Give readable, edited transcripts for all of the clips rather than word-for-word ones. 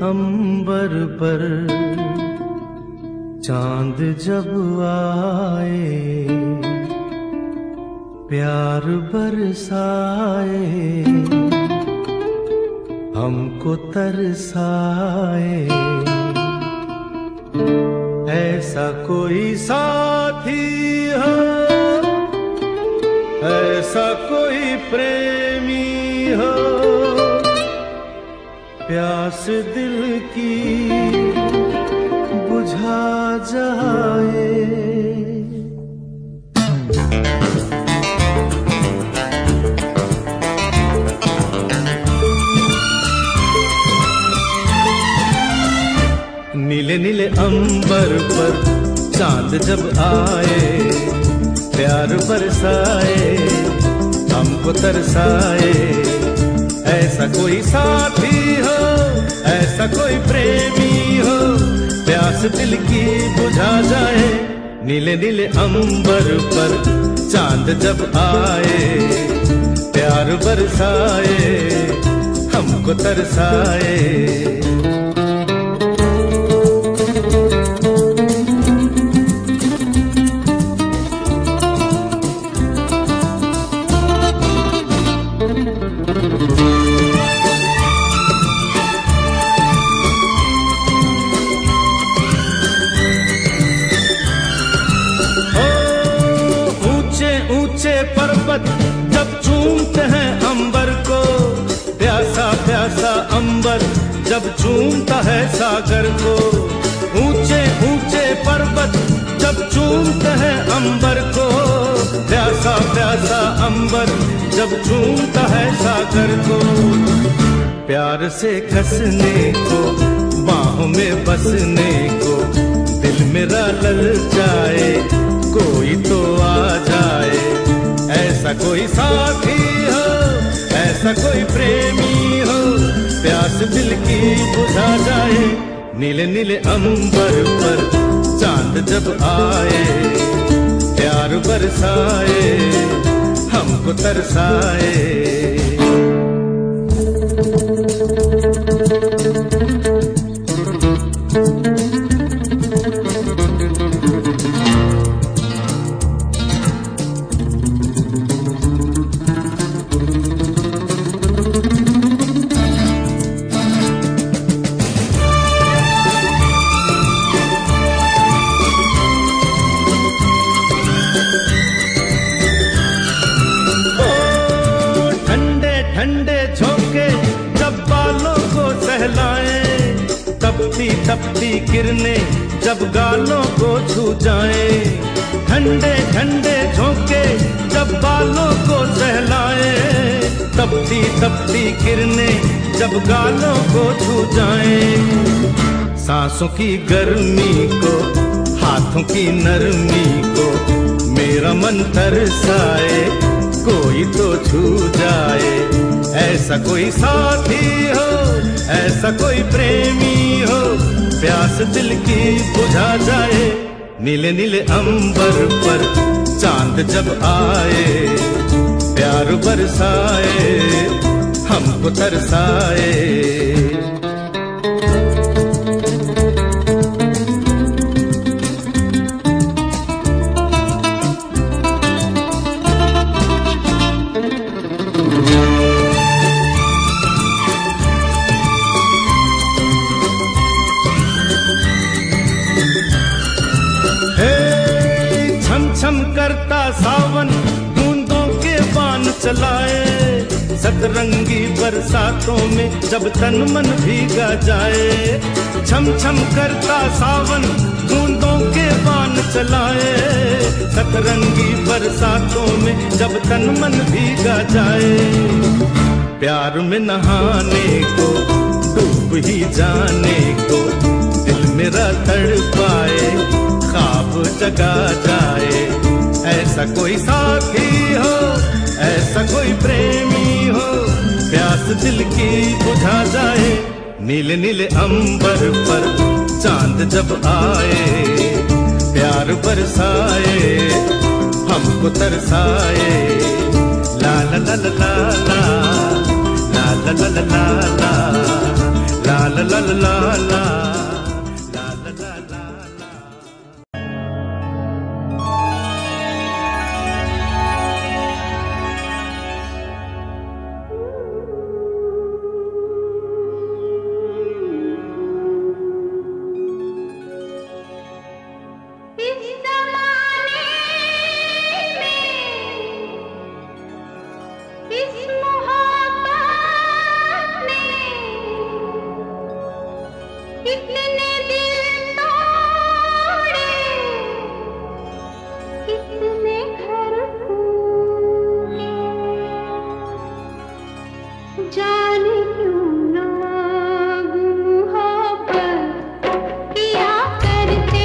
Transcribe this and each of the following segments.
अंबर पर चांद जब आए, प्यार बरसाए, हमको तरसाए। ऐसा कोई साथी हो, ऐसा कोई प्रेमी हो, प्यास दिल की बुझा जाए। अंबर पर चांद जब आए, प्यार बरसाए, हमको तरसाए। ऐसा कोई साथी हो, ऐसा कोई प्रेमी हो, प्यास दिल की बुझा जाए। नीले नीले अंबर पर चांद जब आए, प्यार बरसाए, हमको तरसाए। पर्वत जब चूमते हैं अंबर को, प्यासा प्यासा अंबर जब चूमता है सागर को। ऊंचे ऊंचे पर्वत जब चूमते हैं अंबर को, प्यासा प्यासा अंबर जब चूमता है सागर को। प्यार से कसने को, बाहों में बसने को, दिल मेरा ललचाए, कोई तो आ जाए। ऐसा कोई साथी हो, ऐसा कोई प्रेमी हो, प्यास दिल की बुझा जाए। नीले नीले अंबर पर चांद जब आए, प्यार बरसाए, हमको तरसाए। ठंडे झोंके जब बालों को सहलाए, तपती तपती किरणें जब गालों को छू जाए। ठंडे ठंडे झोंके जब बालों को सहलाए, तपती तपती किरणें जब गालों को छू जाए। सांसों की गर्मी को, हाथों की नरमी को, मेरा मन तरसाए, कोई तो छू जाए। ऐसा कोई साथी हो, ऐसा कोई प्रेमी हो, प्यास दिल की बुझा जाए। नीले नीले अंबर पर चांद जब आए, प्यार बरसाए, हमको तरसाए। छम करता सावन बूंदों के बाण चलाए, सतरंगी बरसातों में जब तन मन भीगा जाए। छम छम करता सावन बूंदों के बाण चलाए, सतरंगी बरसातों में जब तन मन भीगा जाए। प्यार में नहाने को, डूब ही जाने को, दिल मेरा तड़पाए, ख्वाब जगा जाए। ऐसा कोई साथी हो, ऐसा कोई प्रेमी हो, प्यास दिल की बुझा जाए। नीले नीले अंबर पर चांद जब आए, प्यार बरसाए, हमको तरसाए। ला ला ला ला ला ला ला ला ला ला ला ला ला ला ला ला। क्यों लोग मुहब्बत किया करते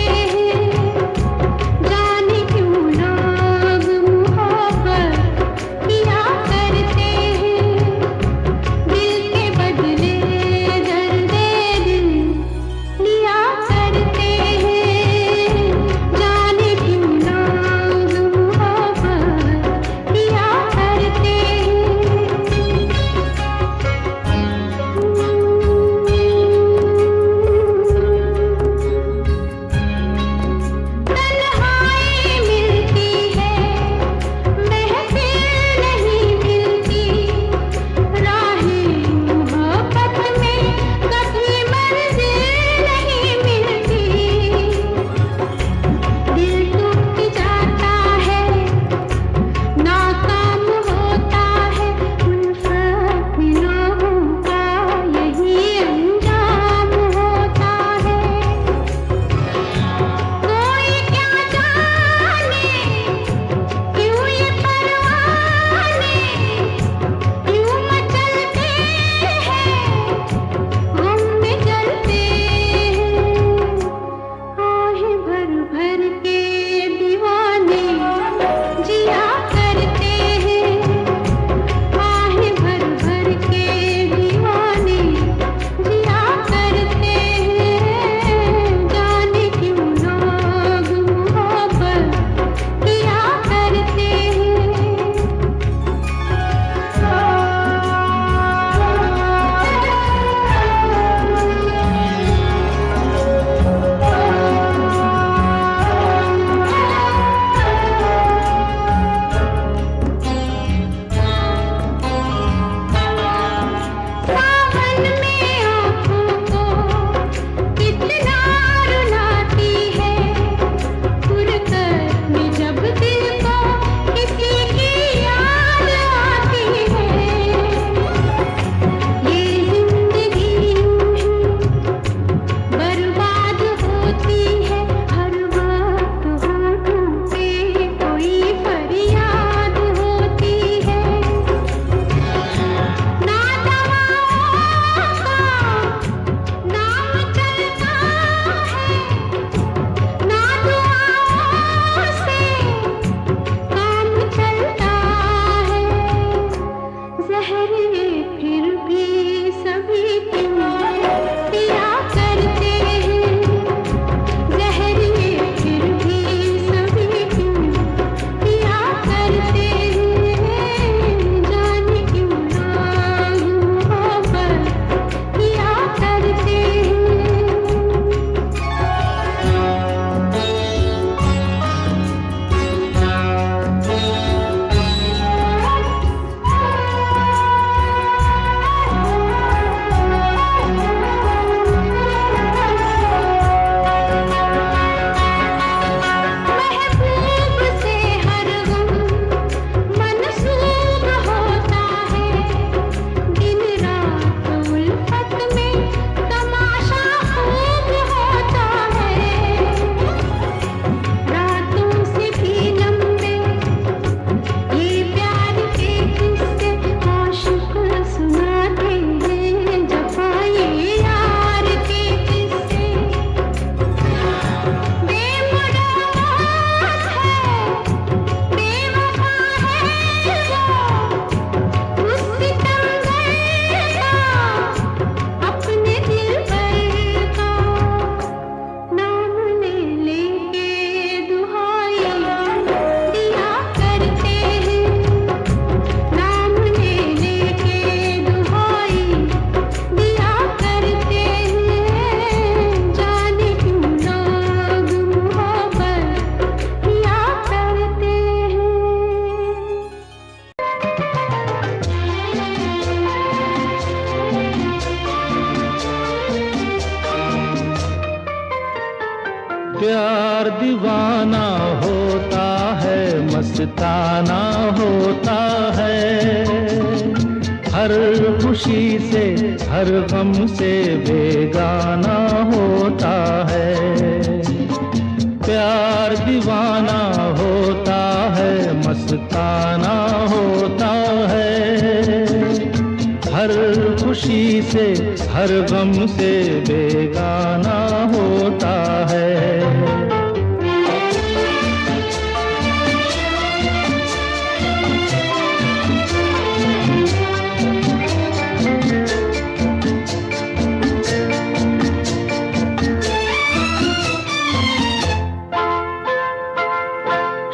मस्ताना होता है। हर खुशी से हर गम से बेगाना होता है। प्यार दीवाना होता है, मस्ताना होता है। हर खुशी से हर गम से बेगाना होता है।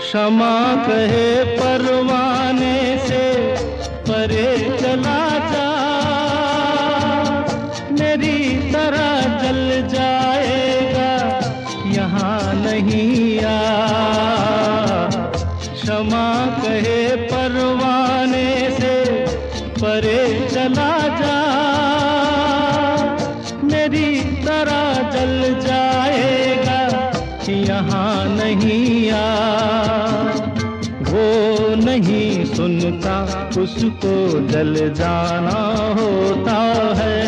क्षमा कहे परवाने से परे चला जा, मेरी तरह जल जाएगा यहाँ नहीं आ। क्षमा कहे परवाने से परे चला जा, मेरी तरह जल जाएगा यहाँ नहीं आ। वो नहीं सुनता, उसको जल जाना होता है।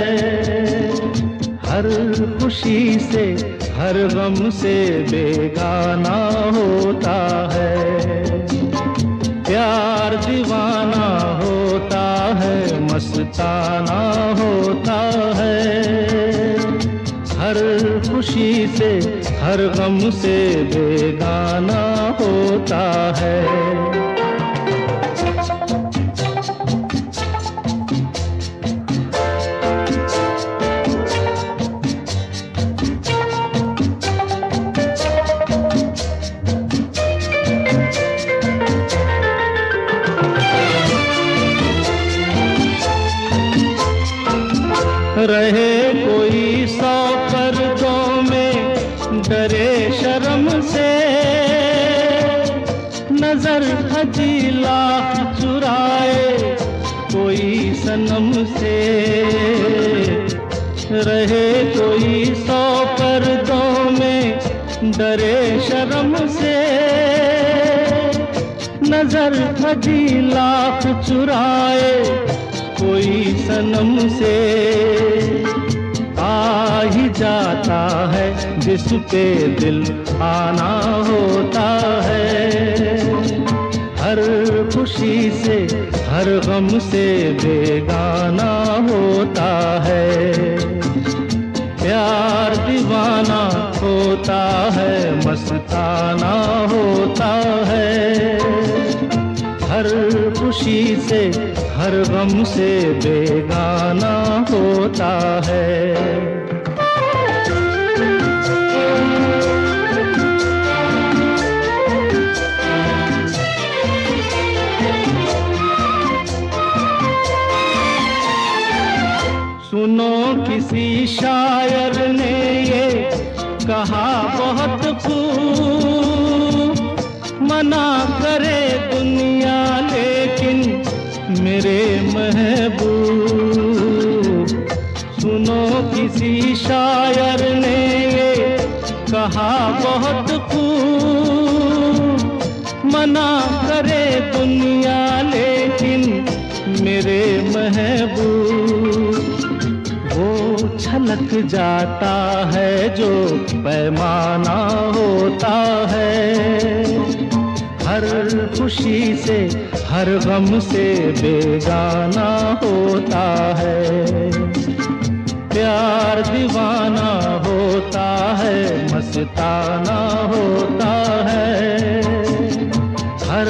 हर खुशी से हर गम से बेगाना होता है। प्यार दीवाना होता है, मस्ताना होता है। हर खुशी से हर गम से बेगाना होता है। रहे कोई 100 पर्दों में, डरे शर्म से, नजर हजी लाख चुराए कोई सनम से। रहे कोई 100 पर्दों में, डरे शर्म से, नजर हजी लाख चुराए कोई सनम से। आ ही जाता है जिस पे दिल आना होता है। हर खुशी से हर गम से बेगाना होता है। प्यार दीवाना होता है, मस्ताना होता है। हर खुशी से हर गम से बेगाना होता है। सुनो किसी शायर ने ये कहा बहुत खूब, मना करे दुनिया लेकिन मेरे महबूब। सुनो किसी शायर ने ये कहा बहुत खूब, मना करे दुनिया लेकिन मेरे महबूब। वो छलक जाता है जो पैमाना होता है। हर खुशी से हर गम से बेगाना होता है। प्यार दीवाना होता है, मस्ताना होता है। हर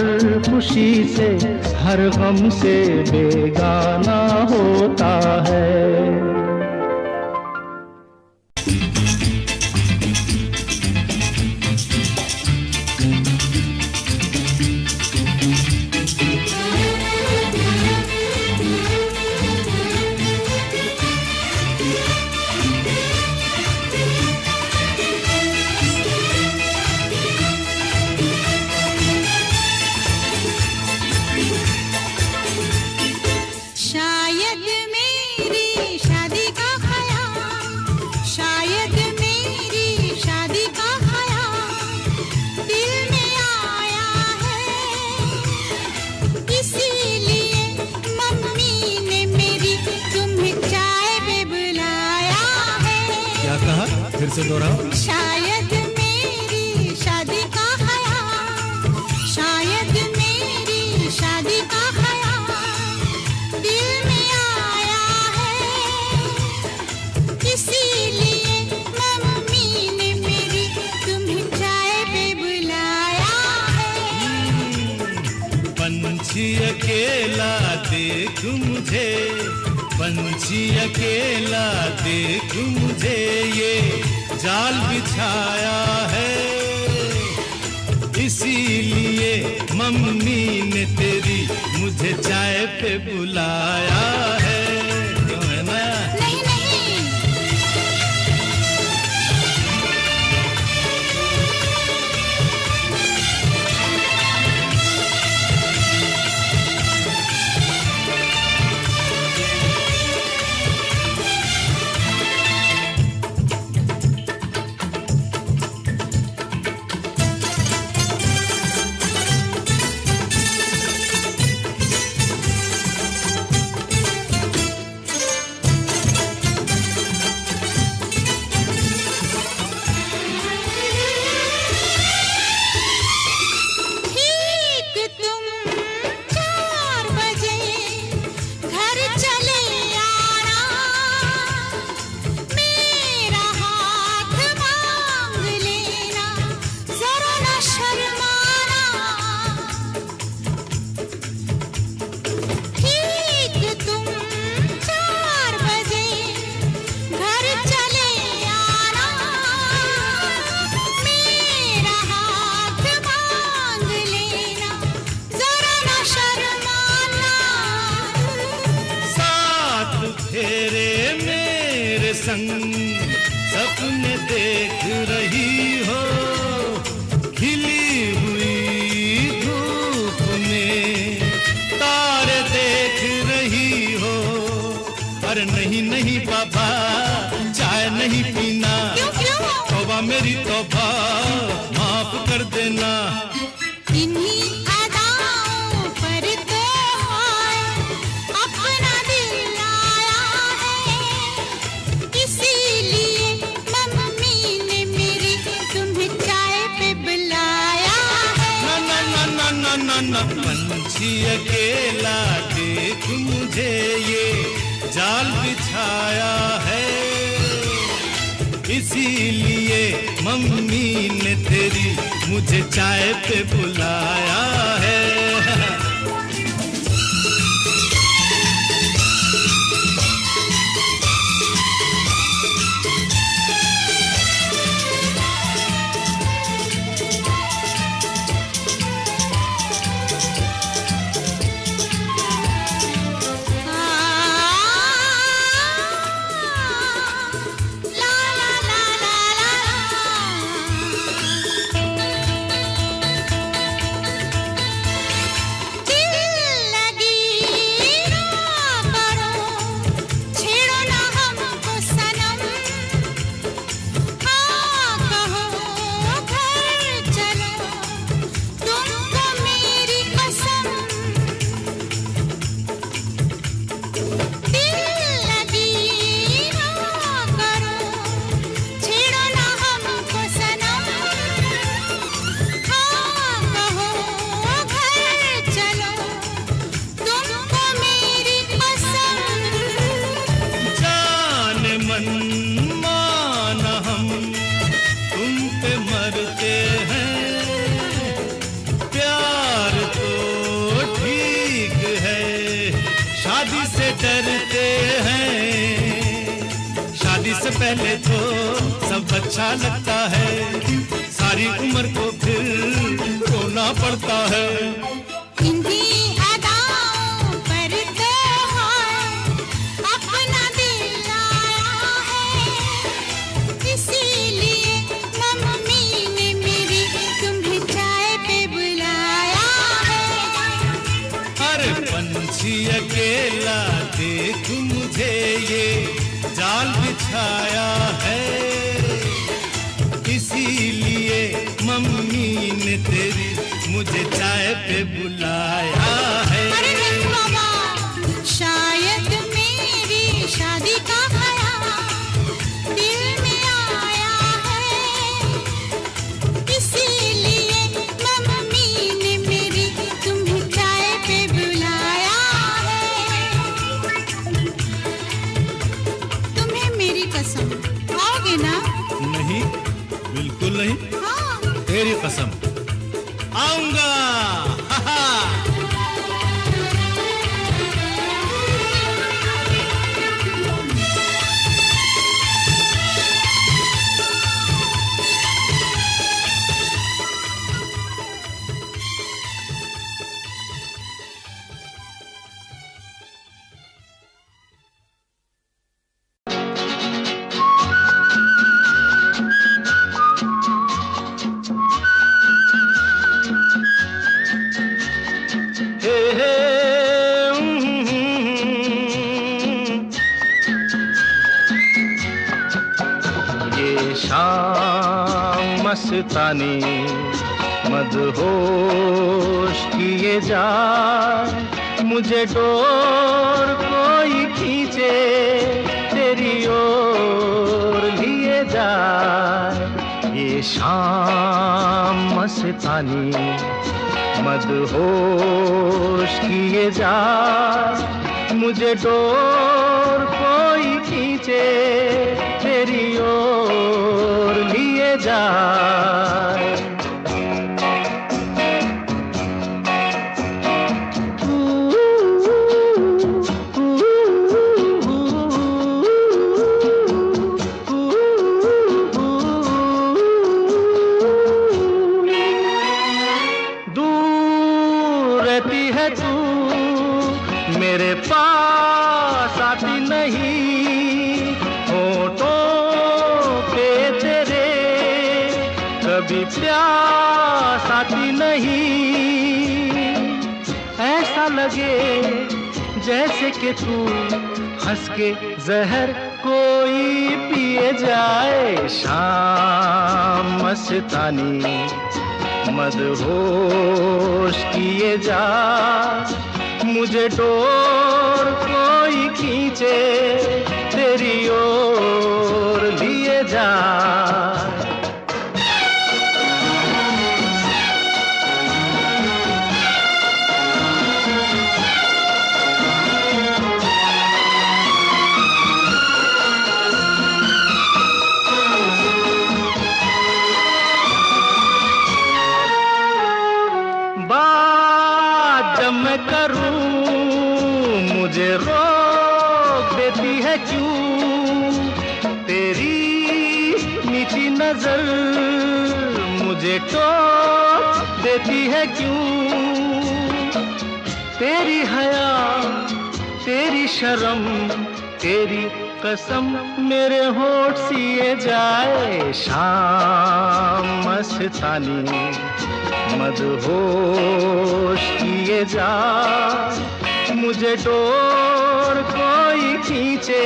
खुशी से हर गम से बेगाना होता है। शायद मेरी शादी से दोहराओ। शायद मेरी शादी का ख्याल, शायद मेरी शादी का ख्याल दिल में आया है, इसीलिए मम्मी ने मेरी तुम्हें चाय पे बुलाया है। पंछी अकेला देख मुझे, पंछी अकेला देख मुझे, ये जाल बिछाया है, इसीलिए मम्मी ने तेरी मुझे चाय पे बुलाया है। क्यों है ना? नहीं नहीं, संग सपने देख रही हो, खिली हुई धूप में तारे देख रही हो। अरे नहीं नहीं बाबा, चाय नहीं पीना। क्यों क्यों? तौबा मेरी तौबा, माफ कर देना। इन्हीं अदाओं पर तो अपना दिल आया है, इसीलिए मम्मी ने मेरी तुम्हें चाय पे बुलाया है। ना ना ना ना ना ना, पंछी अकेला देख मुझे, ये जाल बिछाया है, इसीलिए मम्मी ने तेरी मुझे चाय पे बुलाया है। डरते हैं, शादी से पहले तो सब अच्छा लगता है, सारी उम्र को फिर रोना पड़ता है। इन्हीं अदाओं पर तो अपना दिल आया है, इसीलिए मम्मी ने मेरी तुम्हें चाय पे बुलाया है। अरे पंछी अकेला देख मुझे, ये जाल बिछाया है, इसीलिए मम्मी ने तेरी मुझे चाय पे बुलाया है। अरे नहीं बाबा, शायद मेरी शादी का ख्याल दिल में आया कसम, आऊंगा। मस्तानी मदहोश किए जाए, मुझे डोर कोई खींचे तेरी ओर लिए जाए। ये शाम मस्तानी मदहोश किए जाए, मुझे डोर कोई खींचे तेरी ओर लिए जाए। दूर रहती है तू, मेरे पास आती नहीं, होठों पे तेरे कभी प्यास आती नहीं। ऐसा लगे जैसे कि तू हंस के जहर कोई पिए जाए। शाम मस्तानी मदहोश किए जा, मुझे डोर कोई खींचे तेरी ओर लिए जा। बात जब मैं करूं मुझे रोक देती है क्यों, तेरी मीठी नजर मुझे टोक देती है क्यों। तेरी हया तेरी शर्म तेरी कसम मेरे होठ सिए जाए। शाम मस्तानी मदहोश किए जा, मुझे डोर कोई खींचे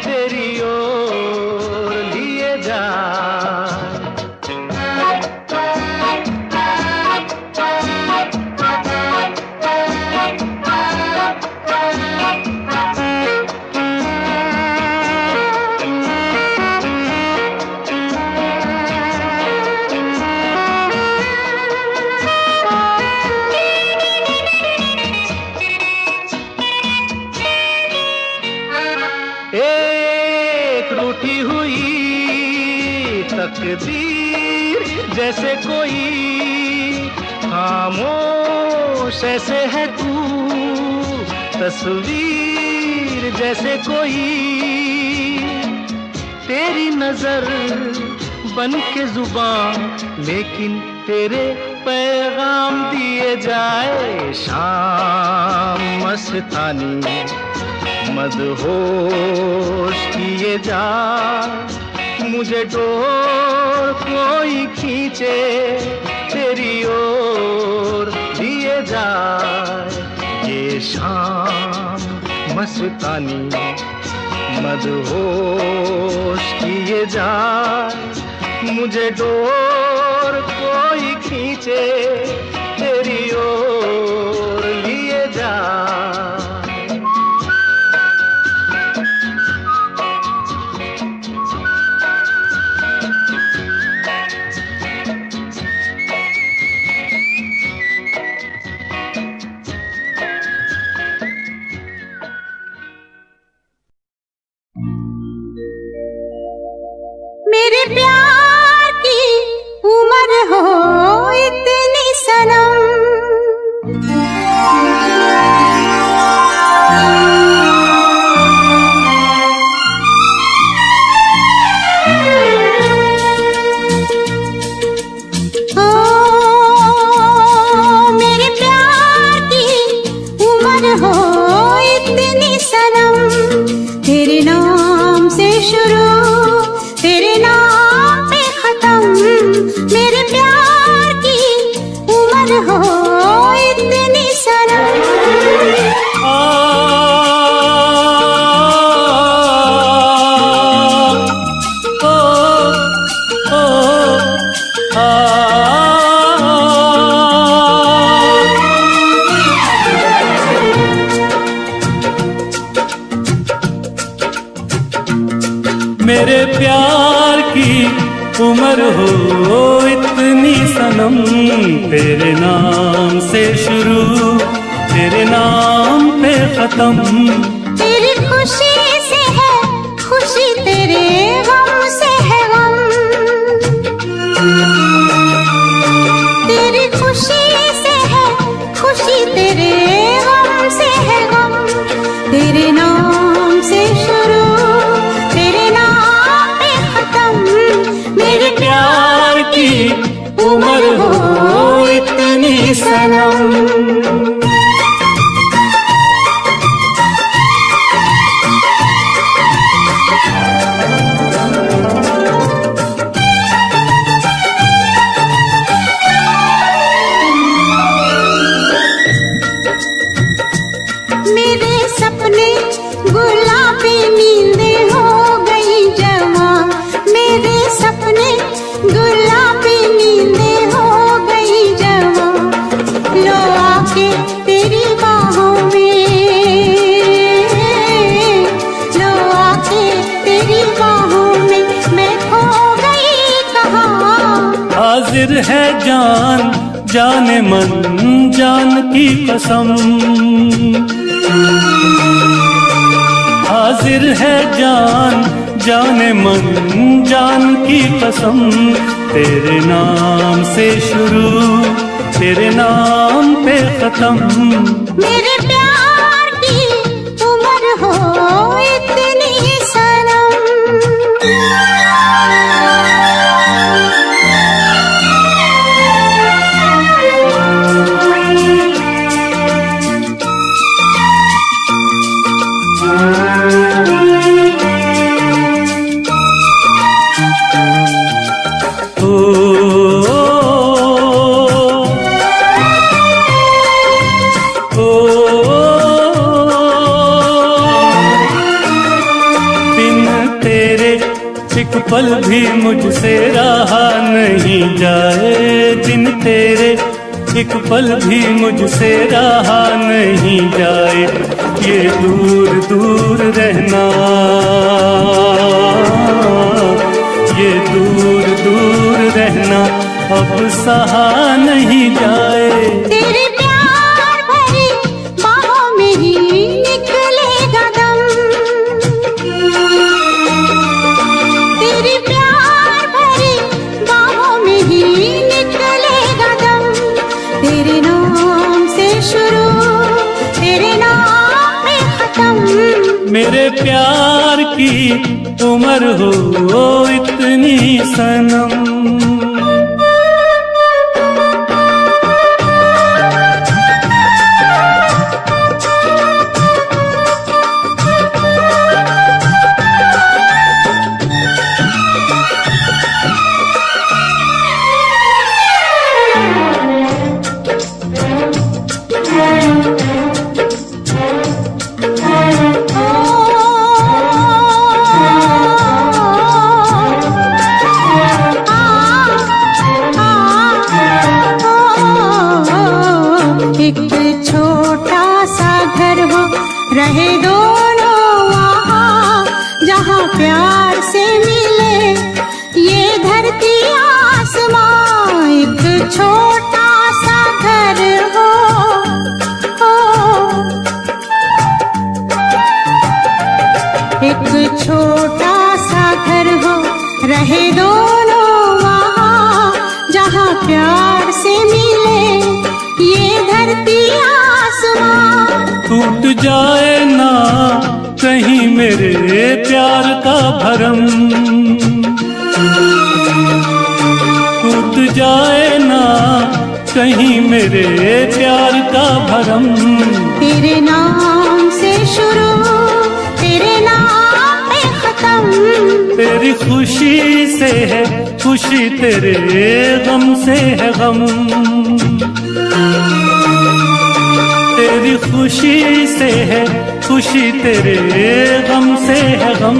तेरी ओर लिए जा। एक रूठी हुई तकदीर जैसे कोई, खामोश ऐसे है तू तस्वीर जैसे कोई। तेरी नजर बन के जुबान लेकिन तेरे पैगाम दिए जाए। शाम मस्तानी मदहोश किए जा, मुझे डोर कोई खींचे तेरी ओर लिए जाए। ये शाम मस्तानी मदहोश किए जा, मुझे डोर कोई खींचे तेरी ओर लिए जाए। मेरे प्यार की उम्र हो इतनी सनम। मेरे प्यार की उम्र हो इतनी सनम, तेरे नाम से शुरू तेरे नाम पे खत्म। तेरी खुशी से है खुशी, तेरे गम से है गम। तेरी खुशी से है खुशी, तेरे गम से है गम। तेरे नाम से शुरू तेरे नाम पे खत्म। मेरे प्यार की उम्र हो इतनी सनम। मेरे सपने गुलाबी नींदें हो गई जवां। मेरे सपने गुलाबी नींदें हो गई जवां। लो आके तेरी बाहों में, लो आके तेरी बाहों में मैं खो गई कहाँ। हाजिर है जान जाने मन जान की कसम। हाजिर है जान जाने मन जान की कसम। तेरे नाम से शुरू तेरे नाम पे खत्म। मेरे प्यार की उम्र हो इतनी सनम। एक पल भी मुझसे रहा नहीं जाए, दिन तेरे एक पल भी मुझसे रहा नहीं जाए। ये दूर दूर रहना, ये दूर दूर रहना अब सहा नहीं जाए। तेरे प्यार भरी बाहों में ही निकलेगा दम। तेरे प्यार भरी बाहों में ही निकलेगा दम। तेरे नाम से शुरू तेरे नाम पे खत्म। मेरे प्यार की उम्र हो इतनी सनम। एक छोटा सा घर हो रहे दोनों वहाँ, जहाँ प्यार से मिले ये धरती आसमां। एक छोटा सा घर हो, एक छोटा सा घर हो रहे दोनों वहाँ, जहाँ प्यार से मिले ये धरती आसमां। टूट जाए ना कहीं मेरे प्यार का भरम, टूट जाए ना कहीं मेरे प्यार का भरम। तेरे नाम से शुरू तेरे नाम पे खत्म। तेरी खुशी से है खुशी, तेरे गम से है गम। कोई खुशी से है खुशी, तेरे गम से है गम।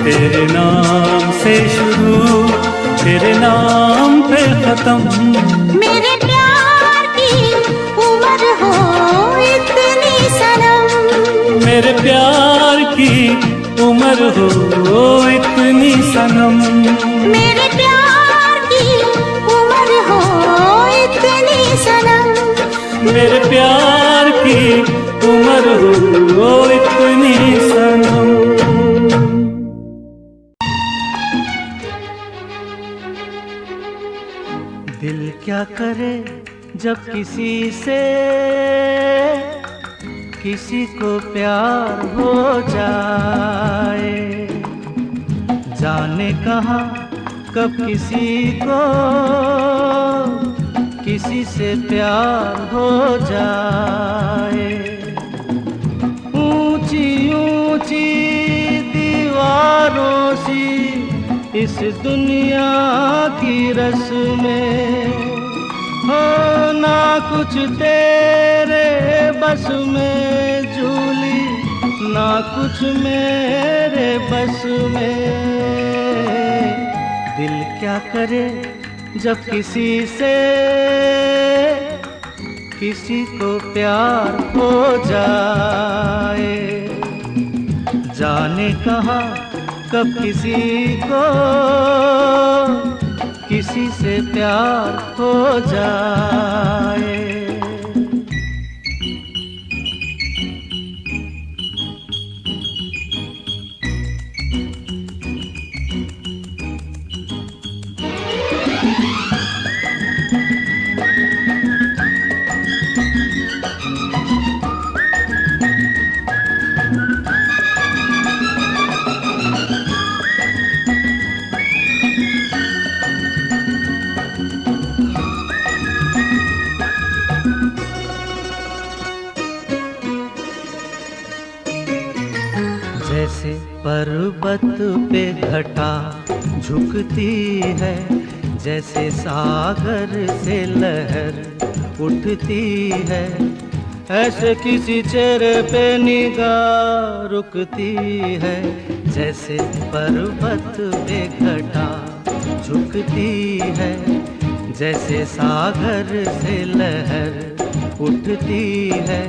तेरे नाम से शुरू, तेरे नाम पे खत्म। मेरे प्यार की उम्र हो इतनी सनम, मेरे प्यार की उम्र हो इतनी सनम। मेरे प्यार की उम्र हो इतनी सनम, मेरे प्यार की उम्र हो इतनी सनम। दिल क्या करे जब किसी से किसी को प्यार हो जाए, जाने कहाँ कब किसी को किसी से प्यार हो जाए। ऊंची ऊंची दीवारों सी इस दुनिया की रस्में हो, ना कुछ तेरे बस में झूली, ना कुछ मेरे बस में। दिल क्या करे जब किसी से किसी को प्यार हो जाए, जाने कहाँ कब किसी को किसी से प्यार हो जाए। जैसे पर्वत पे घटा झुकती है, जैसे सागर से लहर उठती है, ऐसे किसी चेहरे पे निगाह रुकती है। जैसे पर्वत पे घटा झुकती है, जैसे सागर से लहर उठती है,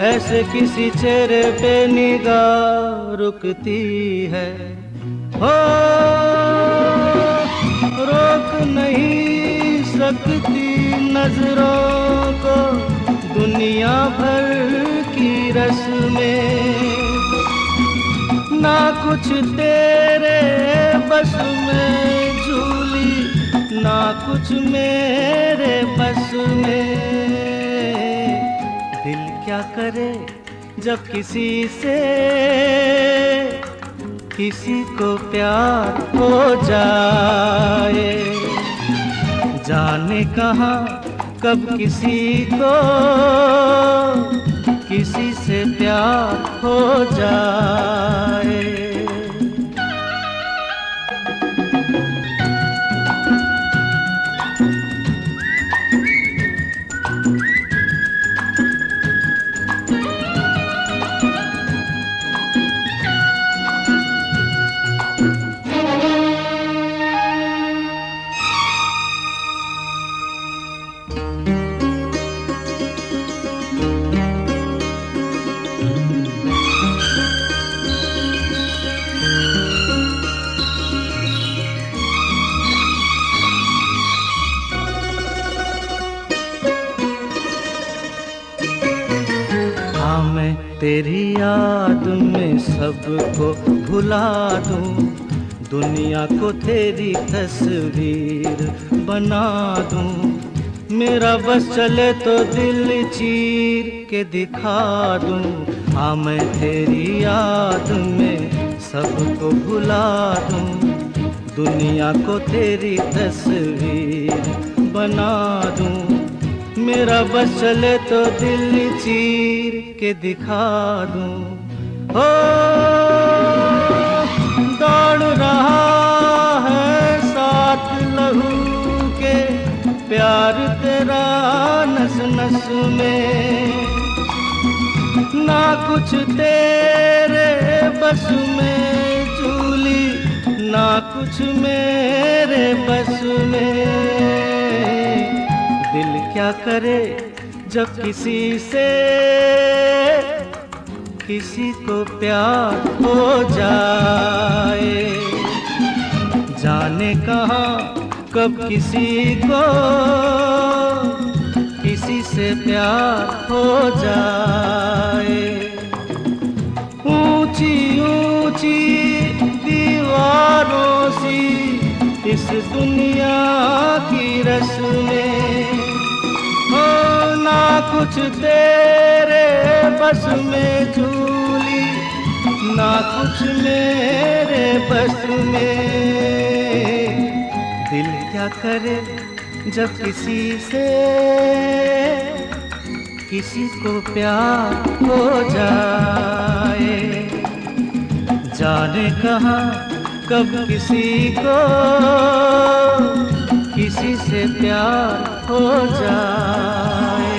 ऐसे किसी चेहरे पे निगाह रुकती है। हो रोक नहीं सकती नजरों को दुनिया भर की रस्में, ना कुछ तेरे बस में झूली, ना कुछ मेरे बस में। दिल क्या करे जब किसी से किसी को प्यार हो जाए, जाने कहाँ कब किसी को किसी से प्यार हो जाए। तेरी याद में सबको भुला दूं, दुनिया को तेरी तस्वीर बना दूं। मेरा बस चले तो दिल चीर के दिखा दूं। हाँ मैं तेरी याद में सबको भुला दूं, दुनिया को तेरी तस्वीर बना दूं। मेरा बस चले तो दिल चीर के दिखा दूं। हो दौड़ रहा है साथ लहू के प्यार तेरा नस नस में, ना कुछ तेरे बस में झूली, ना कुछ मेरे बस में। दिल क्या करे जब किसी से किसी को प्यार हो जाए, जाने कहाँ कब किसी को किसी से प्यार हो जाए। ऊंची ऊंची दीवारों सी इस दुनिया की रस्में, हो ना कुछ तेरे बस में झूली, ना कुछ मेरे बस में। दिल क्या करे जब किसी से किसी को प्यार हो जाए, जाने कहाँ कब किसी को किसी से प्यार हो जाए।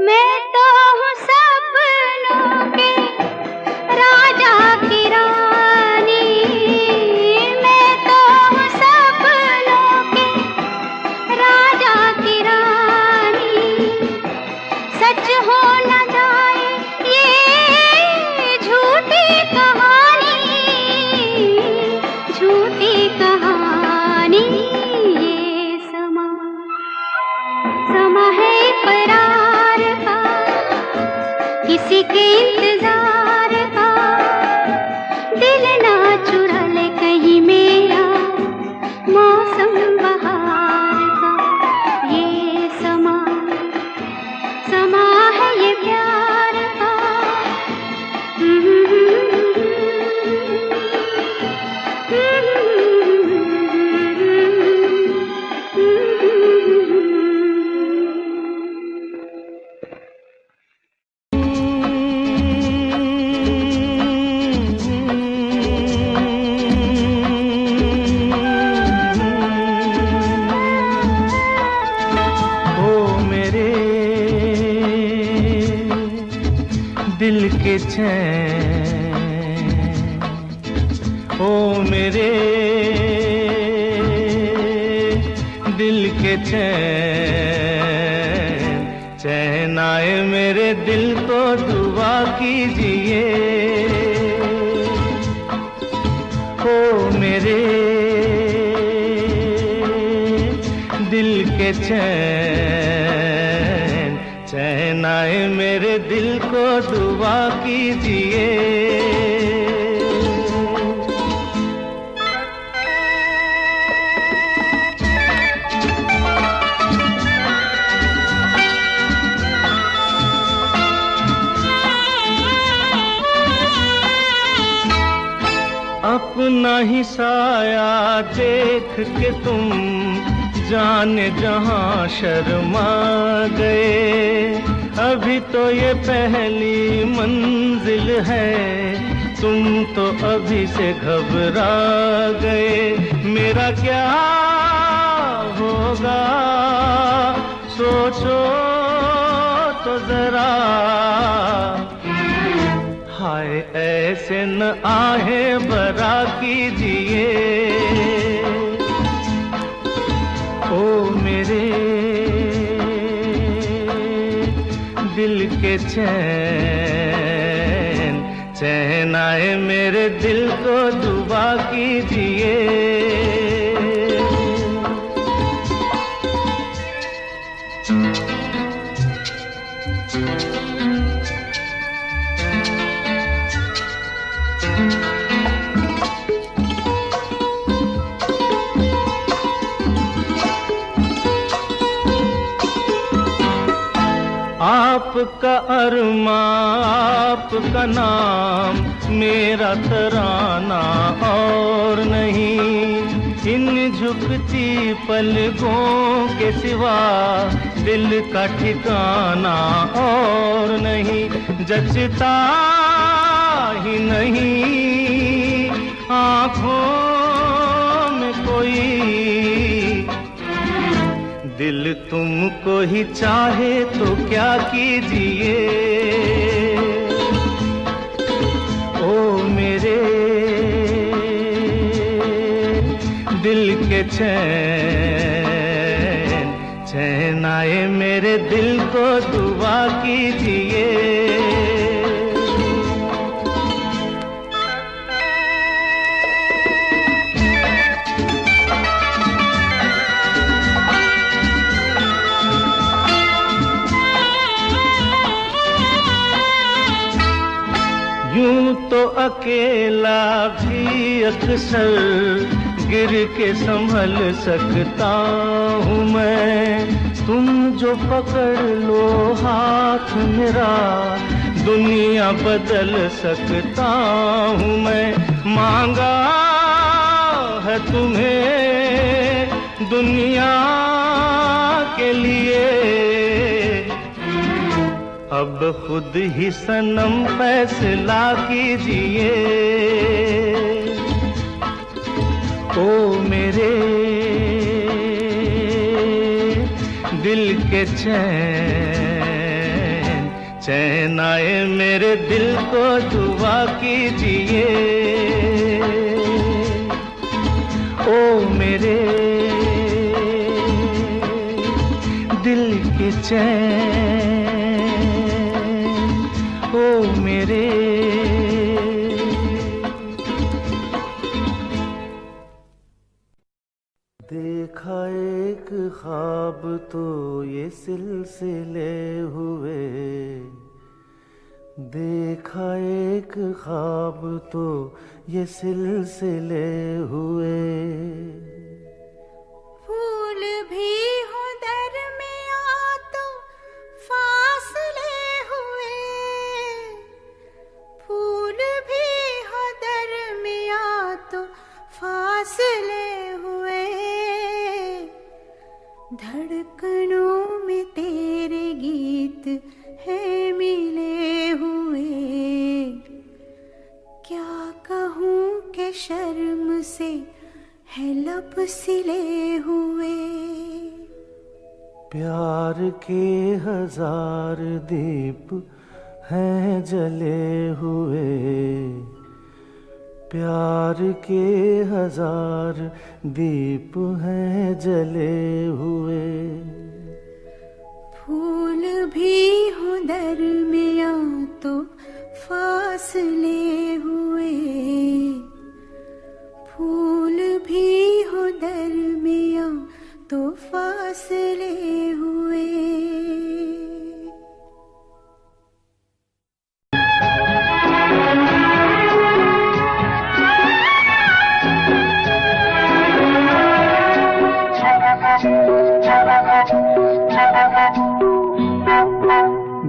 मैं तो हूँ सब इंतजार का, दिल ना चुरा ले कहीं मेरा मौसम बहार का। ये समा समा है ये प्यार का। दिल के चैन, ओ मेरे दिल के चैन, चैन आए मेरे दिल को दुआ कीजिए। ओ मेरे दिल के चैन, चैन आए मेरे दिल को दुआ कीजिए। अपना ही साया देख के तुम जाने जहां शर्मा गए। अभी तो ये पहली मंजिल है, तुम तो अभी से घबरा गए। मेरा क्या होगा सोचो तो जरा, हाय ऐसे न आहे बरा कीजिए। ओ मेरे दिल के चैन, चैन आए मेरे दिल को दुआ कीजिए। आपका अरमा आपका नाम मेरा तराना और नहीं। इन झुकती पलकों के सिवा दिल का ठिकाना और नहीं। जचता ही नहीं आँखों में कोई, दिल तुमको ही चाहे तो क्या कीजिए। ओ मेरे दिल के चैन, चैन आए मेरे दिल को दुआ कीजिए। यूं तो अकेला भी अक्सर गिर के संभल सकता हूँ मैं। तुम जो पकड़ लो हाथ मेरा दुनिया बदल सकता हूँ मैं। मांगा है तुम्हें दुनिया के लिए, अब खुद ही सनम फैसला कीजिए। ओ मेरे दिल के चैन, चैन आए मेरे दिल को दुआ कीजिए। ओ मेरे दिल के चैन, ओ मेरे। देखा एक ख्वाब तो ये सिलसिले हुए, देखा एक ख्वाब तो ये सिलसिले हुए, फूल भी हो दरमियां तो फासले हुए, फूल भी हो दरमियां तो फासले हुए, धड़कनों में तेरे गीत है मिले हुए, क्या कहूँ कि शर्म से है लब सिले हुए। प्यार के हजार दीप हैं जले हुए, प्यार के हजार दीप हैं जले हुए, फूल भी हो दरमियां तो फासले हुए, फूल भी हो दरमियां तो फासले हुए।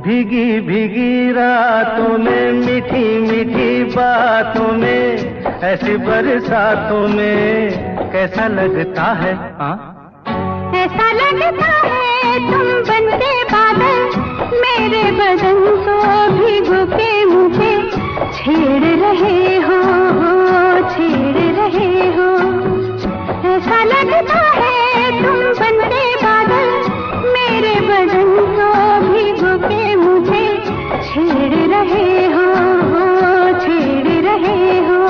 भीगी भीगी रातों में, मीठी मीठी बातों में, ऐसी बरसातों में कैसा लगता है? हाँ, ऐसा लगता है तुम बनते बादल, मेरे बदन को भिगो के मुझे छेड़ रहे हो, छेड़ रहे हो। ऐसा लगता है तुम बनते बादल, मेरे बदन को भिगो के मुझे छेड़ रहे हो, छेड़ रहे हो।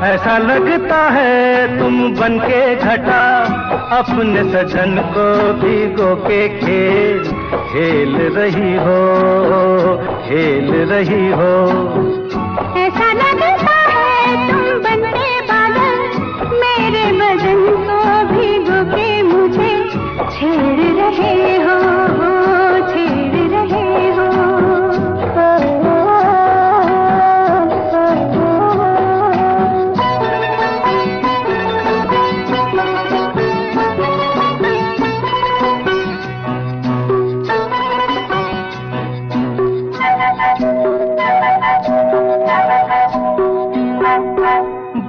ऐसा लगता है तुम बनके घटा, अपने सजन को भिगो के खेल खेल रही हो, खेल रही हो। ऐसा लगता है तुम बनते बादल, मेरे बदन को भिगो के मुझे छेड़ रहे हो, छेड़ रहे हो।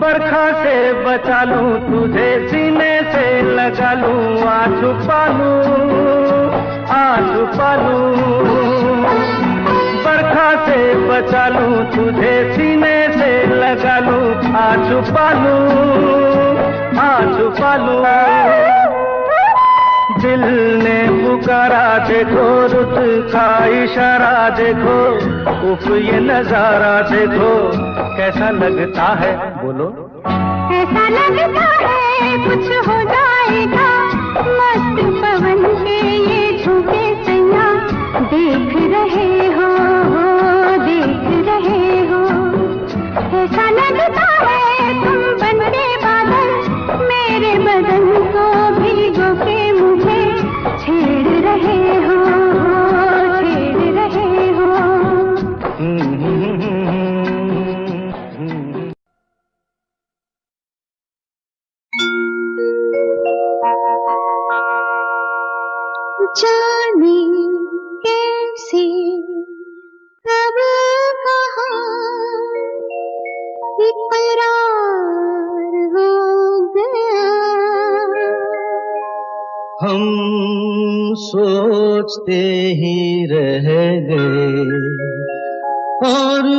बरखा से बचा लूं तुझे, सीने से लगा लूं, आ छुपा लूं, आ छुपा लूं। बरखा से बचा लूं तुझे, सीने से लगा लूं, आ छुपा लूं, आ छुपा लूं। दिल ने पुकारा देखो, रुत का इशारा देखो, उफ ये नजारा देखो, कैसा लगता है बोलो? ऐसा लगता है कुछ हो जाएगा, मस्त पवन के ये झूठे सैया देख रहे हो, देख रहे हो। ऐसा लगता है तुम बनते बादल, मेरे बदन को भिगो के मुझे छेड़ रहे हो, छेड़ रहे हो। जाने कैसे हम सोचते ही रह गए और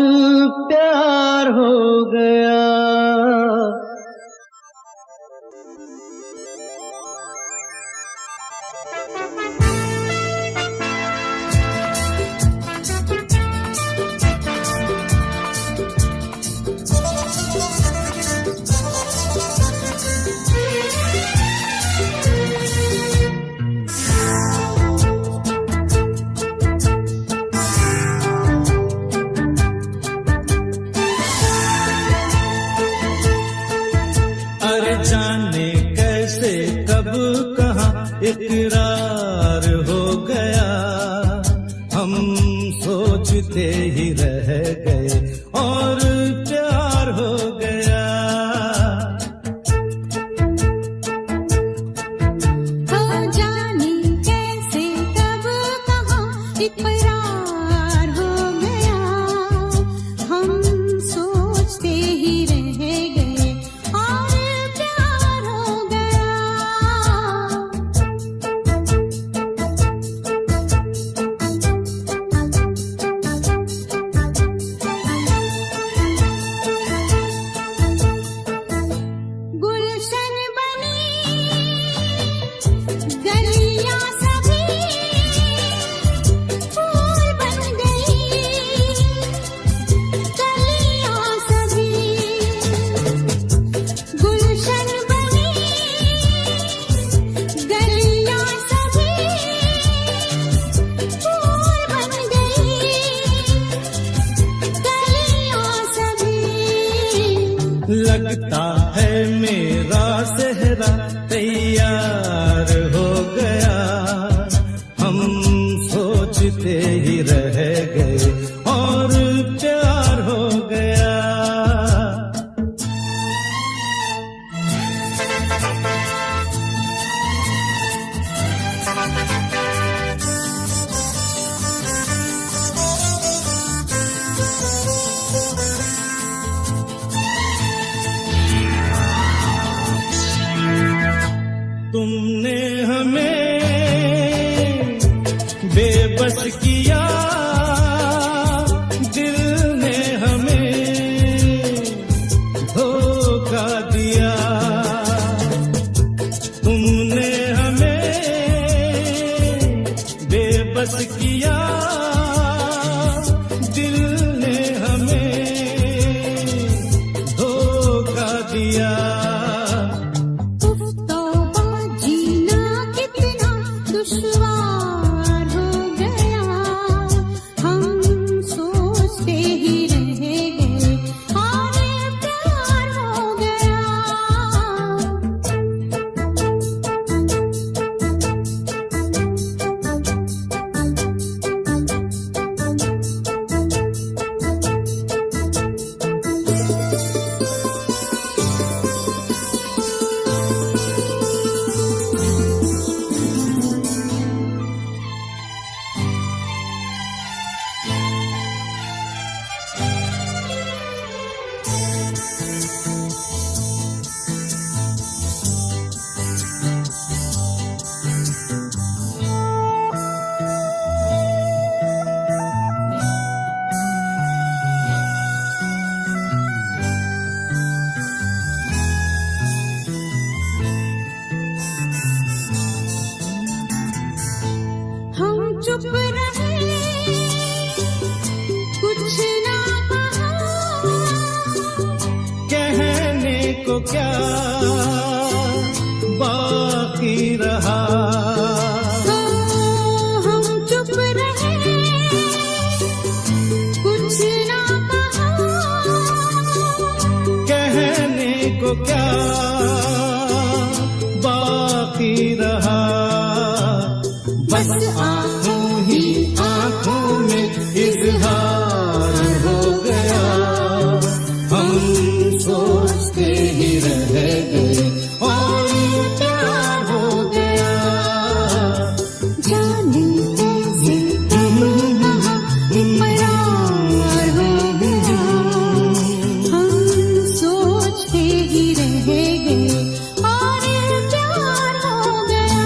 प्यार हो गया। जाने कैसे कब कहाँ इकरार हो गया, हम सोचते ही रह गए और प्यार हो गया। हो जाने कैसे कब कहाँ इकरार हो गया, हम सोचते ही रह गए और प्यार हो गया। गुलशन बनी गलियां सभी फूल बन गई, गलियां सभी गुलशन बनी गलियां सभी फूल बन गई, गलियां सभी। लगता है मेरा सेहरा तैयार हो गया, हम सोचते ही रह गए और प्यार हो गया। तुमने हमें बेबस किया, दिल ने हमें धोखा दिया। तुमने हमें बेबस किया, दिल ने हमें धोखा दिया। दुश्वार हो गया, हम सोचते ही रह गए और प्यार हो गया। हम चुप रहे, कुछ ना कहा, कहने को क्या बाकी रहा। हम चुप रहे, कुछ ना कहा, कहने को क्या बाकी रहा। बस आंखों ही आंखों में इजहार हो गया, हम सोचते ही रह गए और प्यार हो गया। जाने कैसे कब कहाँ इकरार हो गया, हम सोचते ही रह गए और प्यार हो गया।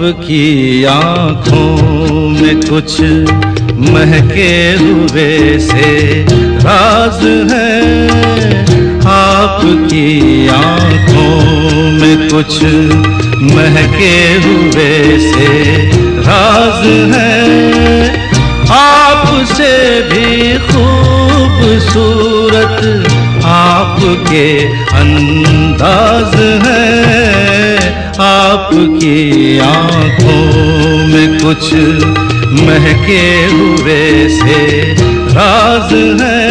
आपकी आँखों में कुछ महके हुए से राज है, आपकी आँखों में कुछ महके हुए से राज है। आपसे भी खूबसूरत आपके अंदाज है, आपकी आँखों में कुछ महके हुए से राज है।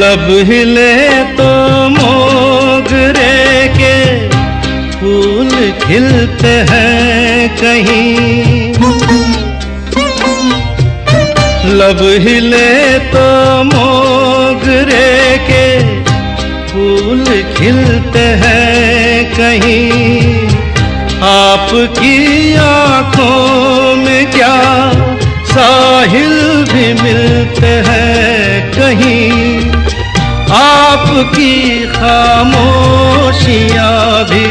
लब हिले तो मोगरे के फूल खिलते हैं कहीं, लब हिले तो मोगरे के फूल खिलते हैं कहीं। आपकी आँखों में क्या साहिल भी मिलते हैं कहीं, आपकी खामोशियाँ भी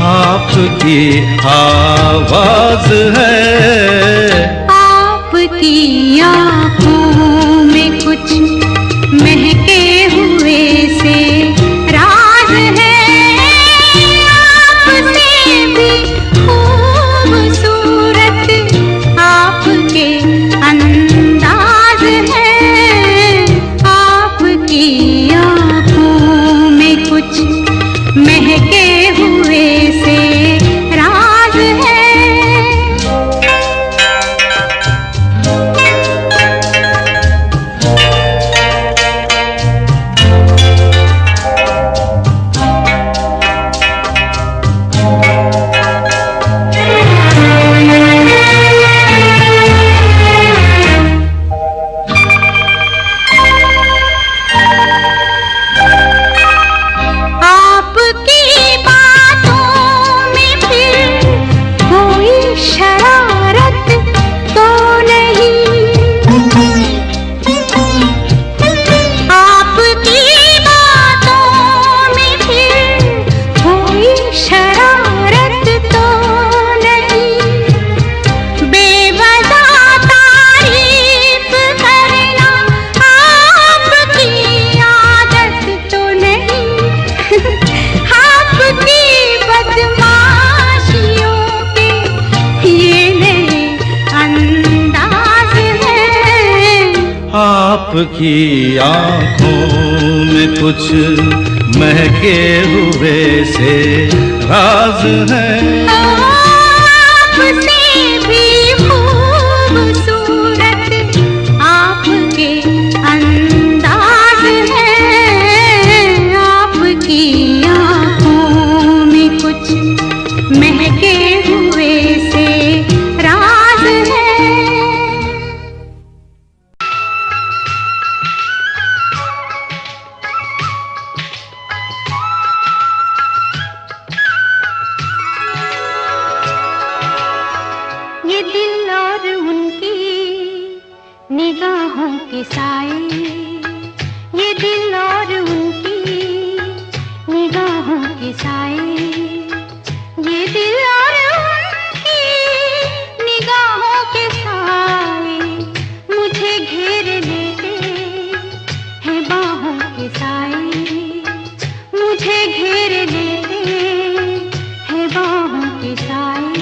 आपकी आवाज है। आपकी आँखों में कुछ महके हुए से राज है, आपसे भी खूबसूरत आपके अंदाज है, आपकी आँखों में कुछ महके हुए से राज है। आपकी आँखों में कुछ महके हुए से राज है। आपसे भी खूबसूरत आपके अंदाज है, आपकी आँखों में कुछ महके हुए से राज है। निगाहों के साए, ये दिल और उनकी निगाहों के साए, ये दिल और उनकी निगाहों के साए मुझे घेर लेते हैं बाहों के साए, मुझे घेर लेते हैं बाहों के साए।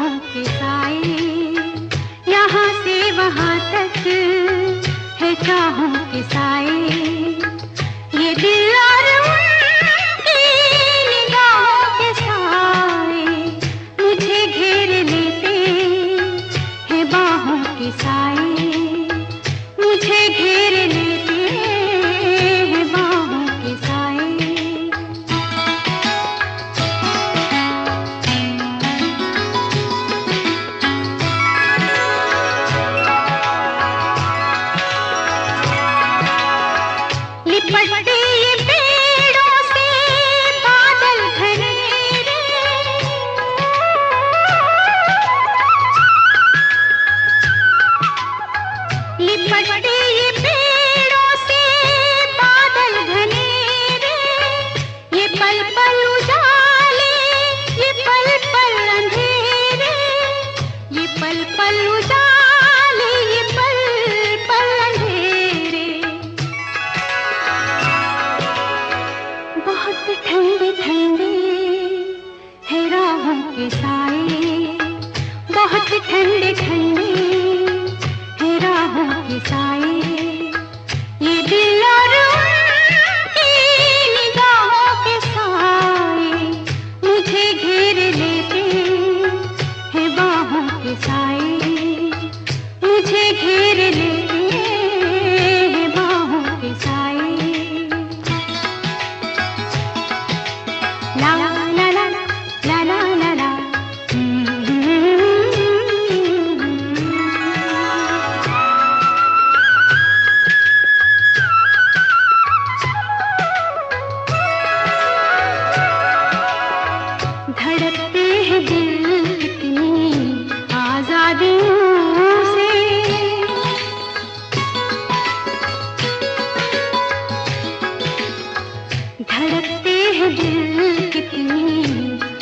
निगाहों के साए, यहाँ से वहाँ तक है चाहों के साए, ये दिल और उनकी निगाहों के साए मुझे घेर लेते हैं बाहों के साए, मुझे घेर लेते हैं बाहों के साए। लिपटते ये पेड़ों से बादल घनेरे, लिपटते ये पेड़ों से बादल घनेरे, ये पल पल उजाले, ये पल पल अंधेरे, ये पल पल उजाले, ये पल पल अंधेरे। बहुत ठंडे ठंडे है राहों के साए, बहुत ठंडे ठंडे है राहों के साए, ये दिल और उनकी निगाहों के साए मुझे घेर लेते हैं बाहों के साए, मुझे घेर लेते हैं बाहों के साए। ला ला ला ला ला ला ला, धड़कते हैं दिल कितनी आजादियों से, धड़कते हैं दिल कितनी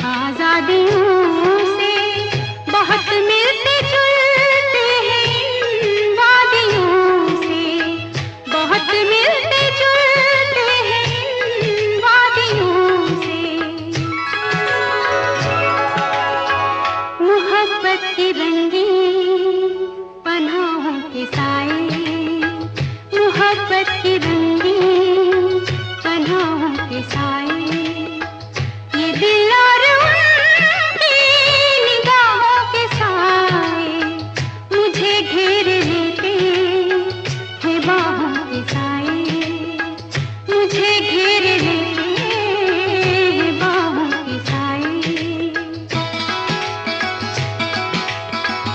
आजादियों से, बहुत मिलते जुलते हैं इन वादियों से, बहुत मिलते जुलते हैं इन वादियों से। मोहब्बत की रंगीन पनाहों के साए, मोहब्बत की रंगीन पनाहों के साए, ये दिल और उनकी निगाहों के साए मुझे घेर लेते हैं बाहों के साए, मुझे घेर लेते हैं बाहों के साए।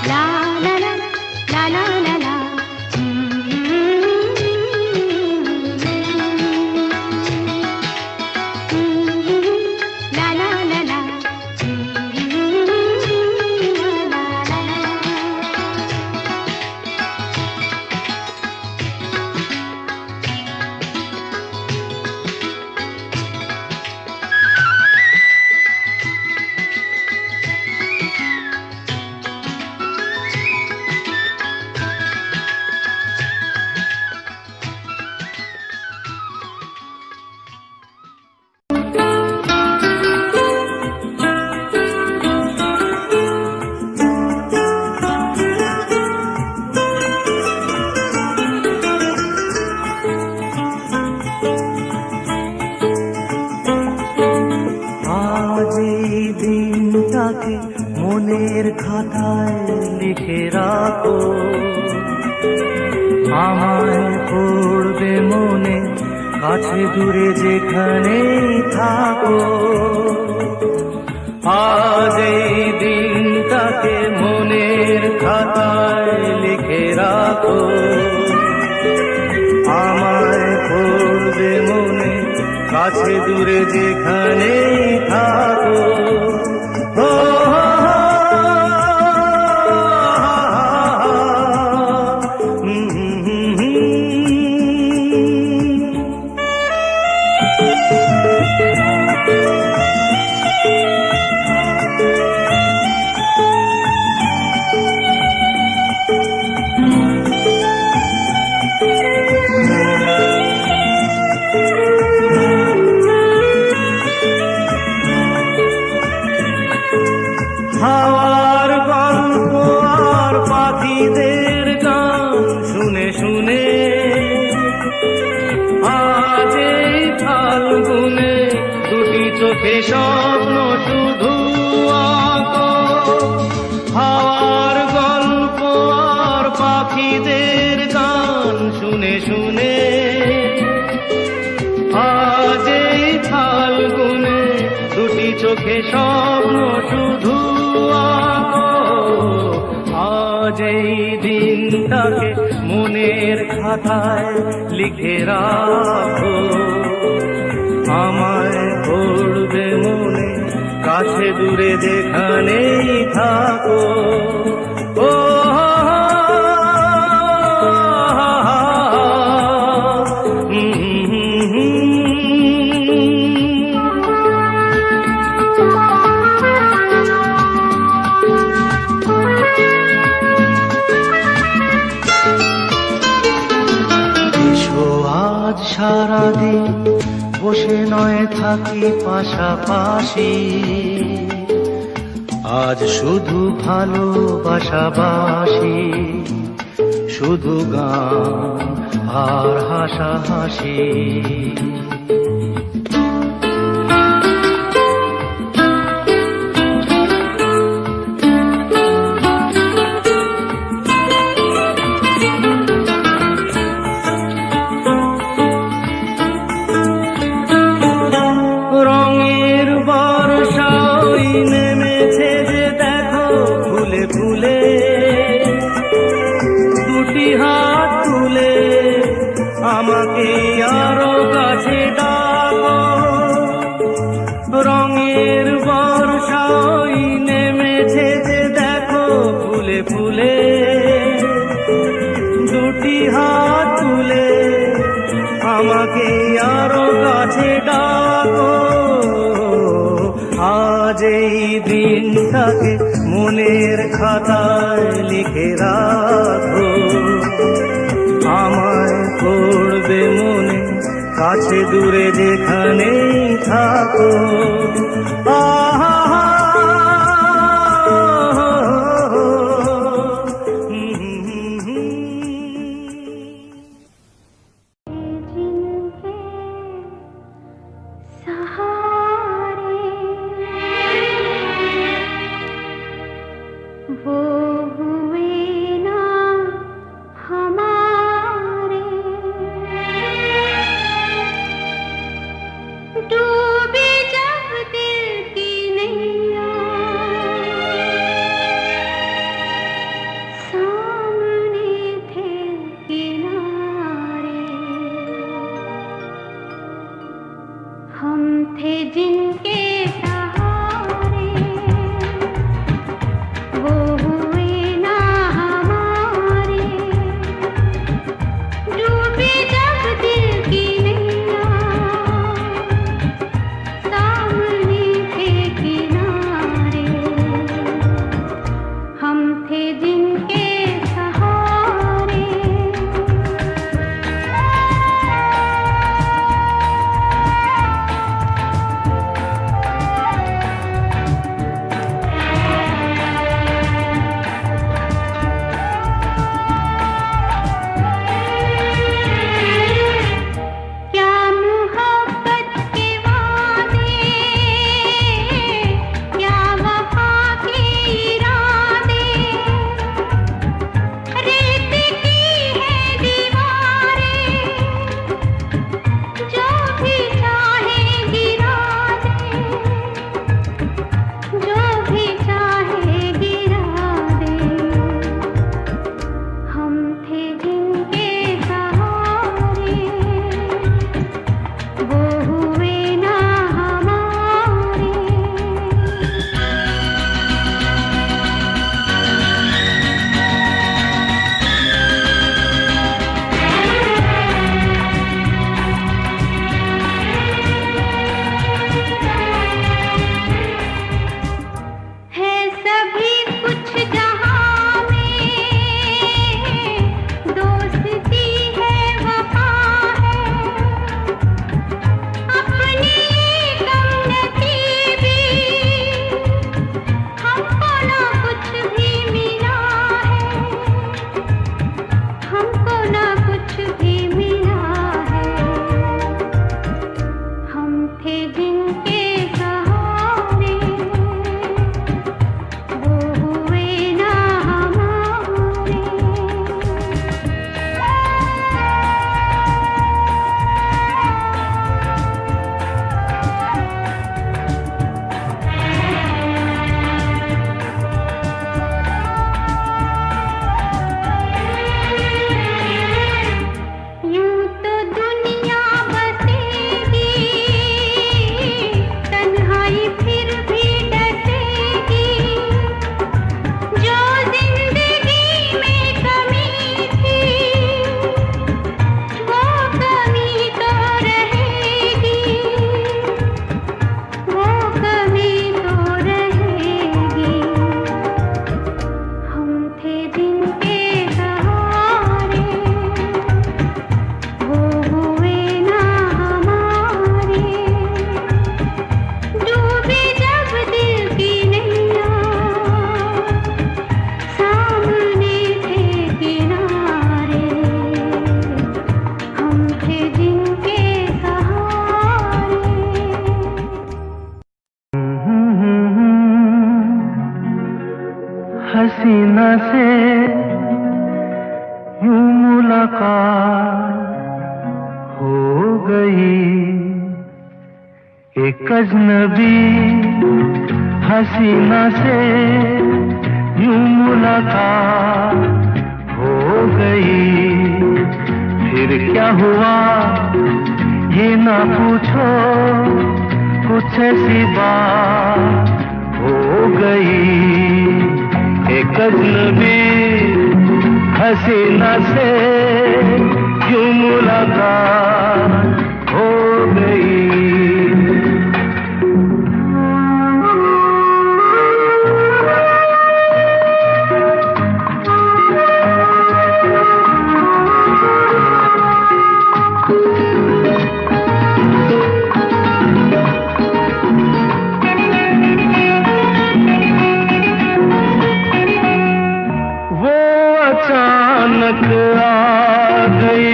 ला ला ला ला ला ला ला, ला ला ला ला, দিনটাকে মনের খাতায় লিখে রাখো, আমায় পড়বে মনে কাছে দূরে যেখানেই থাকো। আজ এই দিনটাকে মনের খাতায় লিখে রাখো, আমায় পড়বে মনে কাছে দূরে যেখানেই থাকো। হাওয়ার চোখে স্বপ্ন শুধু আঁকো, হাওয়ার গল্প আর পাখিদের গান শুনে শুনে। আজ এই ফাল্গুনে দুটি চোখে স্বপ্ন শুধু আঁকো, আজ এই দিনটাকে মনের খাতায় লিখে রাখো। আমায় পড়বে মনে, কাছে দূরে যেখানেই থাকো। ও আজ সারাদিন বসে নয় থাকি পাশাপাশি, আজ শুধু ভালোবাসাবাসি, শুধু গান আর হাসাহাসি। রঙের বর্ষা ওই নেমেছে যে দেখো ফুলে ফুলে, দুটি হাত তুলে আমাকে আরো কাছে ডাকো। রঙের বর্ষা ওই নেমেছে যে দেখো ফুলে ফুলে, দুটি হাত তুলে আমাকে আরো কাছে ডাকো। আজ এই দিনটাকে মনের খাতায় লিখে রাখো। আমায় পড়বে মনে, কাছে দূরে যেখানেই থাকো। আহা वो हुए ना हमारे, डूबे जब दिल की हसीना से यूं मुलाकात हो गई, एक अजनबी हसीना से यूं मुलाकात हो गई। फिर क्या हुआ ये ना पूछो, कुछ ऐसी बात हो गई। एक अजनबी हसीना से यूं मुलाकात हो गई। अचानक आ गई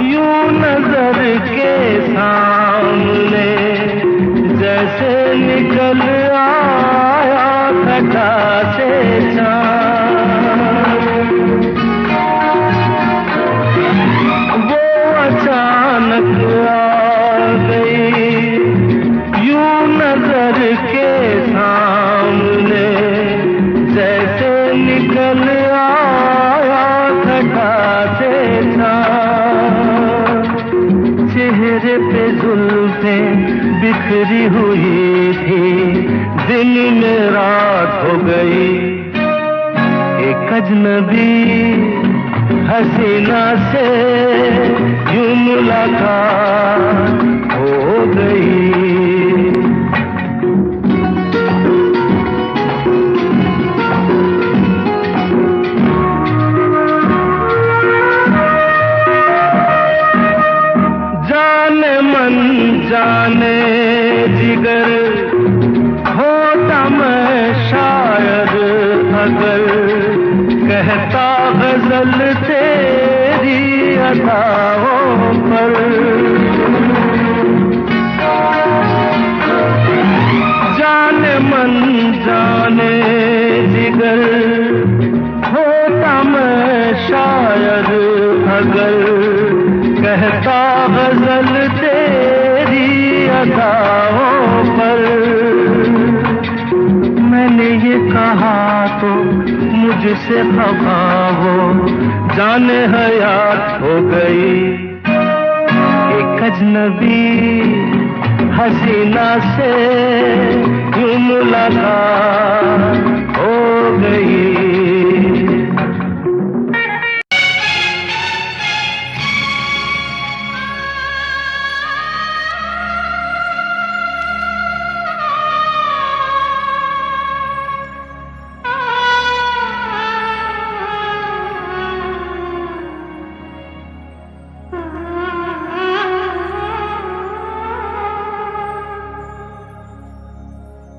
यूं नजर के सामने, जैसे निकल आया घटा से चाँद। वो अचानक आ गई यूं नजर के सामने, जैसे निकल चेहरे पे जुल्फें बिखरी हुई थी, दिन में रात हो गई। एक अजनबी हसीना से यूं मुलाकात हो गई। जाने जिगर होता मैं शायद अगर, कहता गजल तेरी अदाओं पर। जाने मन जाने जिगर होता मैं शायद अगर, कहता गजल तेरी अदाओं पर। मैंने ये कहा तो मुझसे खफा हो, जाने हयात हो गई। एक अजनबी हसीना से यूं मुलाकात हो गई।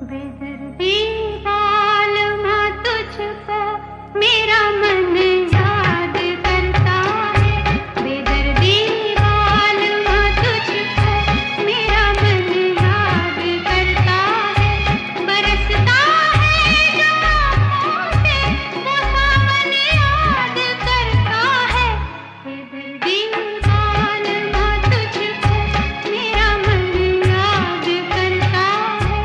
बेदर्दी वालमा तुझको मेरा मन याद करता है। बेदर्दी वालमा तुझको मेरा मन याद करता है। बरसता है जो आँखों से वो सावन याद करता है। बेदर्दी वालमा तुझको मेरा मन याद करता है।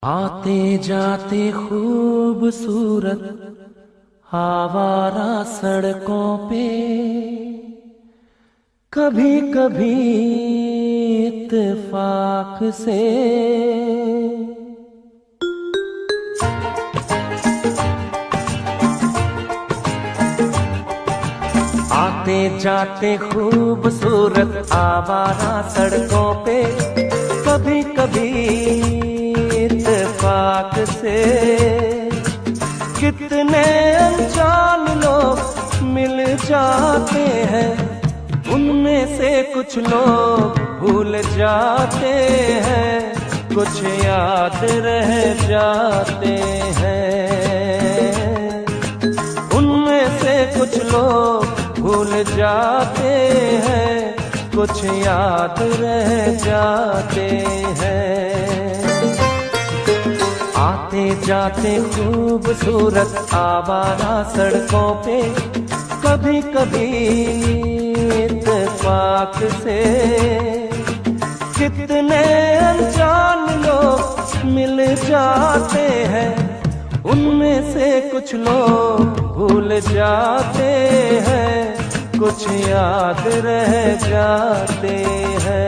आते जाते खूबसूरत आवारा सड़कों पे कभी कभी इत्तेफाक से आते जाते खूबसूरत आवारा सड़कों पे कभी कभी इत्तेफाक से कितने अनजान लोग मिल जाते हैं, उनमें से कुछ लोग भूल जाते हैं, कुछ याद रह जाते हैं। उनमें से कुछ लोग भूल जाते हैं, कुछ याद रह जाते हैं। आते जाते खूबसूरत आवारा सड़कों पे कभी कभी इत्तेफाक से कितने अनजान लोग मिल जाते हैं, उनमें से कुछ लोग भूल जाते हैं, कुछ याद रह जाते हैं।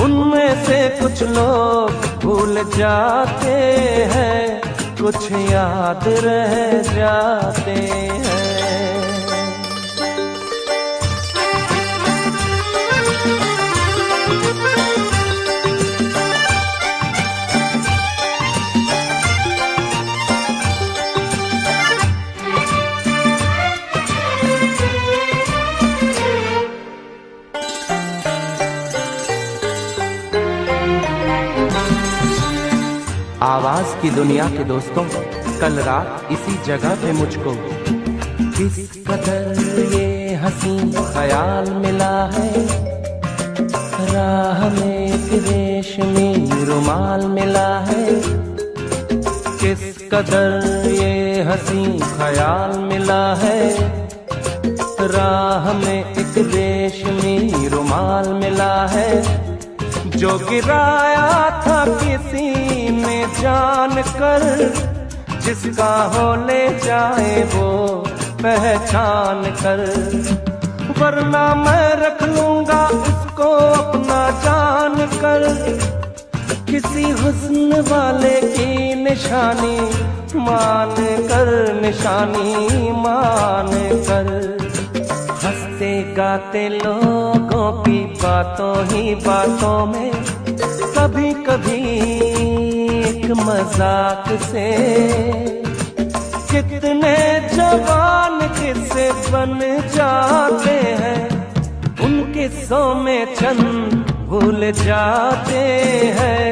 उनमें से कुछ लोग भूल जाते हैं, कुछ याद रह जाते हैं। आवाज की दुनिया के दोस्तों, कल रात इसी जगह पे मुझको किस कदर ये हंसी ख्याल मिला है, राह में एक रेशमी रुमाल मिला है। किस कदर ये हंसी ख्याल मिला है, राह में एक रेशमी रुमाल मिला है। जो गिराया था किसी ने जान कर, जिसका हो ले जाए वो पहचान कर, वरना मैं रख लूंगा उसको अपना जान कर। किसी हुस्न वाले की निशानी मान कर, निशानी मान कर। हंसते गाते लोगों की बातों ही बातों में कभी कभी एक मजाक से कितने जवान किस्से बन जाते हैं, उन किस्सों में चंद भूल जाते हैं,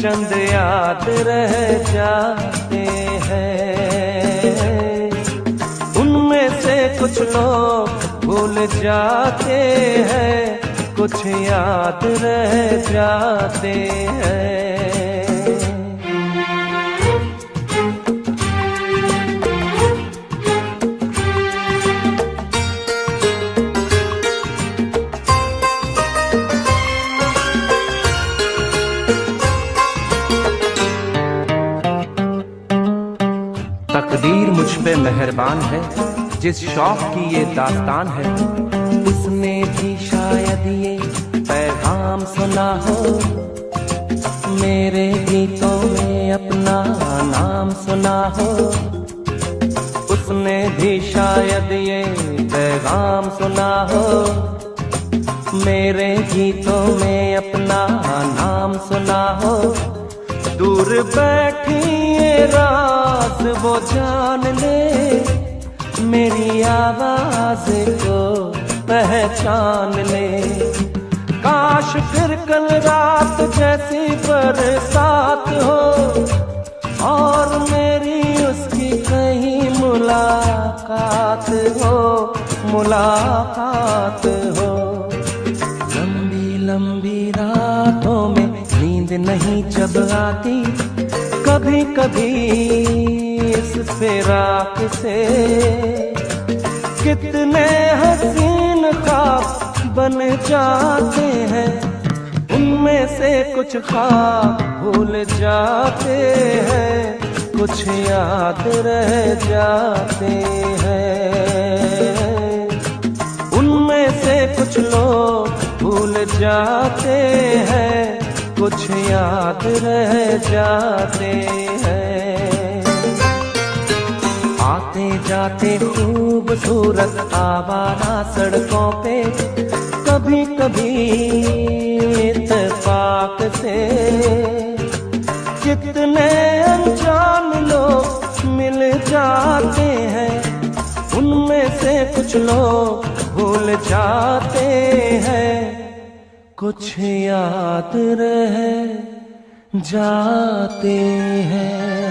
चंद याद रह जाते हैं। उनमें से कुछ लोग भूल जाते हैं, कुछ याद रह जाते हैं। तकदीर मुझ पे मेहरबान है, जिस शौक की ये दास्तान है, उसने भी शायद ये पैगाम सुना हो। मेरे गीतों में अपना नाम सुना हो, उसने भी शायद ये पैगाम सुना हो। मेरे गीतों में अपना नाम सुना हो। दूर बैठी ये राज वो जान ले, मेरी आवाज को पहचान ले। काश फिर कल रात जैसी बरसात हो, और मेरी उसकी कहीं मुलाकात हो, मुलाकात हो। लंबी लंबी रातों में नींद नहीं जब आती, कभी कभी इस फिराक से कितने हसीन ख्वाब बन जाते हैं। उन उनमें से कुछ ख्वाब भूल जाते हैं, कुछ याद रह जाते हैं। उनमें से कुछ लोग भूल जाते हैं, कुछ याद रह जाते हैं। आते जाते खूबसूरत आवारा सड़कों पे, कभी कभी इत्तेफाक से कितने अनजान लोग मिल जाते हैं। उनमें से कुछ लोग भूल जाते हैं, कुछ याद रह जाते हैं।